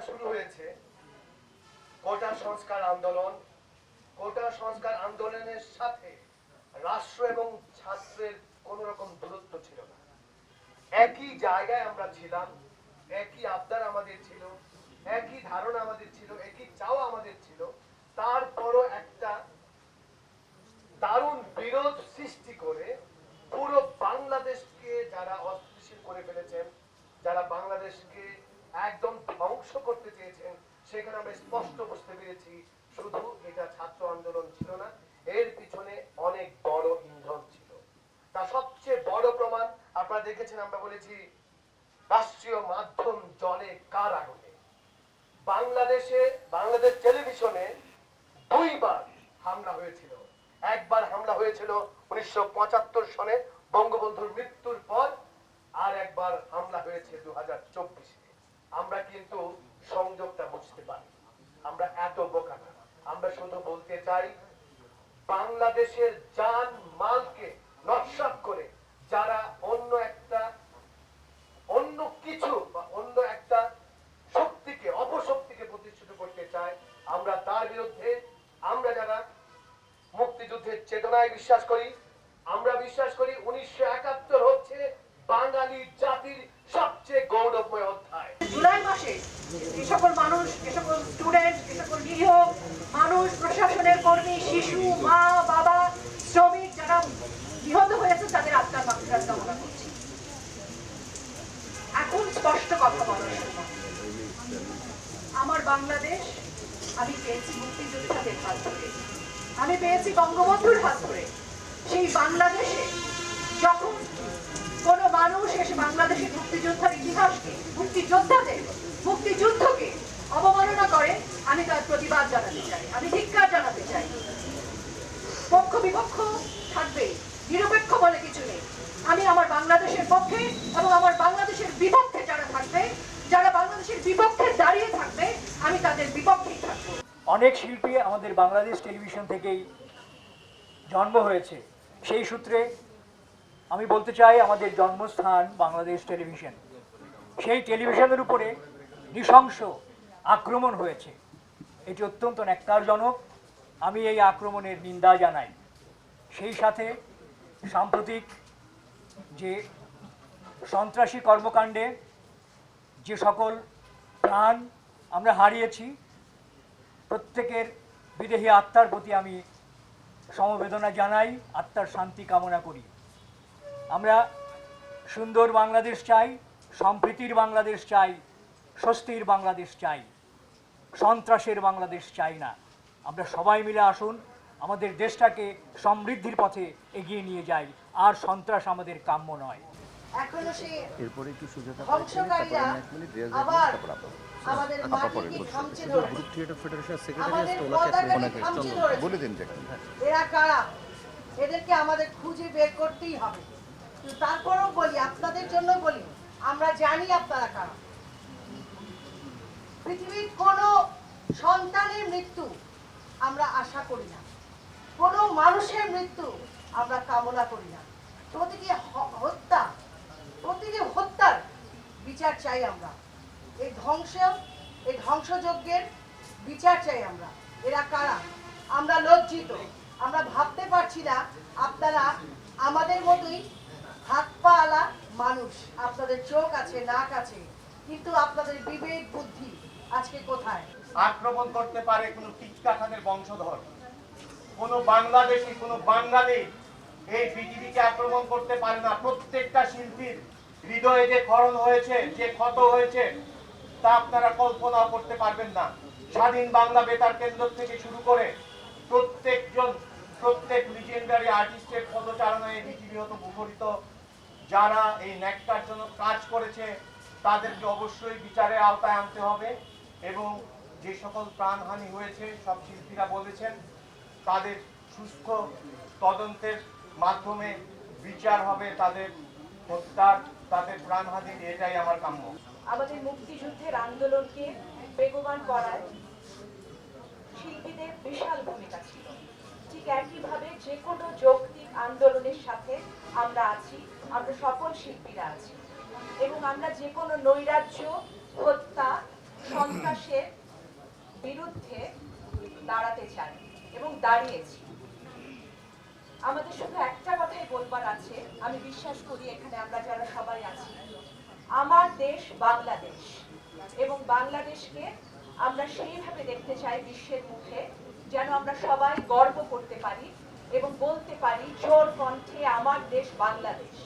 শুরু হয়েছে কোটা সংস্কার আন্দোলন। কোটা সংস্কার আন্দোলনের সাথে রাষ্ট্র এবং ছাত্রের কোন রকম দূরত্ব ছিল না। একই জায়গায় আমরা ছিলাম, একই আবদার আমাদের ছিল, একই ধারণা আমাদের ছিল, একই চাওয়া আমাদের ছিল। তারপরও একটা দারুণ বিরোধ সৃষ্টি করে পুরো বাংলাদেশকে যারা অস্থিতিশীল করে ফেলেছেন, যারা বাংলাদেশকে একদম ধ্বংস করতে চেয়েছেন, সেখানে আমরা স্পষ্ট বুঝতে পেরেছি শুধু এটা ছাত্র আন্দোলন ছিল না, এর পিছনে অনেক বড় ইন্ধন ছিল। তার সবচেয়ে বড় প্রমাণ আপনারা দেখেছেন, আমরা বলেছি রাষ্ট্রীয় মাধ্যম জলে কার আগুনে। বাংলাদেশ টেলিভিশনে দুইবার হামলা হয়েছিল। একবার হামলা হয়েছিল 1975 সনে বঙ্গবন্ধুর মৃত্যুর পর, আর একবার হামলা হয়েছে 2024-এ। আমরা কিন্তু সংযোগটা বুঝতে পারি, আমরা এত বোকা না। আমরা শুধু বলতে চাই, বাংলাদেশের জান মালকে নস্যাৎ করে যারা অন্য কিছু বা অন্য একটা শক্তিকে, অপশক্তিকে প্রতিষ্ঠিত করতে চায়, আমরা তার বিরুদ্ধে। আমরা যারা মুক্তিযুদ্ধের চেতনায় বিশ্বাস করি, আমরা বিশ্বাস করি 1971 হচ্ছে বাঙালি জাতির সবচেয়ে গৌরবময় অধ্যায়। জুলাই মাসে যে সকল মানুষ, যে সকল স্টুডেন্ট, যে সকল নিরীহ মানুষ, প্রশাসনের কর্মী, শিশু, মা, বাবা, শ্রমিক যারা নিহত হয়েছে, তাদের আত্মার মাগফিরাত কামনা করছি। এখন স্পষ্ট কথা বলার সময়। আমার বাংলাদেশ আমি পেয়েছি মুক্তিযোদ্ধাদের হাত ধরে, আমি পেয়েছি বঙ্গবন্ধুর হাত ধরে। সেই বাংলাদেশে যখন কোন মানুষ এসে বাংলাদেশের মুক্তিযোদ্ধার ইতিহাসকে, মুক্তিযোদ্ধাদের, মুক্তিযুদ্ধকে অবমাননা করে, আমি তার প্রতিবাদ জানাতে চাই, আমি ধিক্কার জানাতে চাই। পক্ষ বিপক্ষ থাকবে, নিরপেক্ষ বলে কিছু নেই। আমি আমার বাংলাদেশের পক্ষে এবং আমার বাংলাদেশের বিপক্ষে যারা থাকবে, যারা বাংলাদেশের বিপক্ষে দাঁড়িয়ে থাকবে, আমি তাদের বিপক্ষেই থাকবো। অনেক শিল্পী আমাদের বাংলাদেশ টেলিভিশন থেকেই জন্ম হয়েছে। সেই সূত্রে আমি বলতে চাই, আমাদের জন্মস্থান বাংলাদেশ টেলিভিশন। সেই টেলিভিশনের উপরে নৃশংস আক্রমণ হয়েছে, এটি অত্যন্ত ন্যক্কারজনক। আমি এই আক্রমণের নিন্দা জানাই। সেই সাথে সাম্প্রতিক যে সন্ত্রাসী কর্মকাণ্ডে যে সকল প্রাণ আমরা হারিয়েছি, প্রত্যেকের বিদেহী আত্মার প্রতি আমি সমবেদনা জানাই, আত্মার শান্তি কামনা করি। আমরা সুন্দর বাংলাদেশ চাই, সম্প্রীতির বাংলাদেশ চাই, স্বস্তির বাংলাদেশ চাই, সন্ত্রাসের বাংলাদেশ চাই না। আমরা সবাই মিলে আসুন, আমাদের দেশটাকে সমৃদ্ধির পথে এগিয়ে নিয়ে যাই, আর সন্ত্রাস আমাদের কাম্য নয়। এখনো সে এরপরে একটু সুজাতা ধ্বংসকারীরা আবার আমাদের মাটিকে খামচে ধরে, গ্রুপ থিয়েটার ফেডারেশনের সেক্রেটারি আমাদের আসতে ওনাকে পতাকাকে খামচে ধরে বলে দিন যে এরা কারা, এদেরকে আমাদের খুঁজে বের করতেই হবে। কিন্তু তারপরেও বলি, আপনাদের জন্য বলি, আমরা জানি আপনারা কারা। পৃথিবীর কোন সন্তানের মৃত্যু আমরা আশা করি না, কোন মানুষের মৃত্যু আমরা কামনা করি না। প্রতিটি হত্যার বিচার চাই আমরা। এই ধ্বংসযজ্ঞের বিচার চাই আমরা। এরা কারা? আমরা লজ্জিত, আমরা ভাবতে পারছি না আপনারা আমাদের মতোই হাত পা আলা মানুষ, আপনাদের চোখ আছে, নাক আছে, কিন্তু আপনাদের বিবেক বুদ্ধি আজকে কোথায়? আক্রমণ করতে পারে কোন টিক্কা খানের বংশধর, কোন বাংলাদেশি, কোন বাঙালি এই পৃথিবীকে আক্রমণ করতে পারে না। প্রত্যেকটা শিল্পীর হৃদয়ে যে ক্ষরণ হয়েছে, যে ক্ষত হয়েছে, তা আপনারা কল্পনা করতে পারবেন না। স্বাধীন বাংলা বেতার কেন্দ্র থেকে শুরু করে প্রত্যেক লিজেন্ডারি আর্টিস্টের পদচারণায় পৃথিবী হতো মুখরিত। যারা এই ন্যাক্কারজনক কাজ করেছে, তাদেরকে অবশ্যই বিচারের আওতায় আনতে হবে, এবং যে সকল প্রাণহানি হয়েছে, সব শিল্পীরা বলেছেন, তাদের সুস্থ তদন্তের মাধ্যমে বিচার হবে, তাদের হত্যার, তাদের প্রাণহানির। এটাই আমার কাম্য। আমাদের মুক্তিযুদ্ধের আন্দোলনকে বেগবান করায় শিল্পীদের বিশাল ভূমিকা ছিল। ঠিক একইভাবে যে কোনো যৌক্তিক আন্দোলনের সাথে আমরা আছি, আমরা সকল শিল্পীরা আছি, এবং আমরা যে কোনো নৈরাজ্য, হত্যা, সন্ত্রাস বিরুদ্ধে দাঁড়াতে চাই এবং দাঁড়িয়েছি। আমাদের শুধু একটা কথাই বলবার আছে, আমি বিশ্বাস করি এখানে আমরা যারা সবাই আছি, আমার দেশ বাংলাদেশ, এবং বাংলাদেশকে আমরা সেইভাবে দেখতে চাই বিশ্বের মুখে যেন আমরা সবাই গর্ব করতে পারি এবং বলতে পারি জোর কণ্ঠে, আমার দেশ বাংলাদেশ।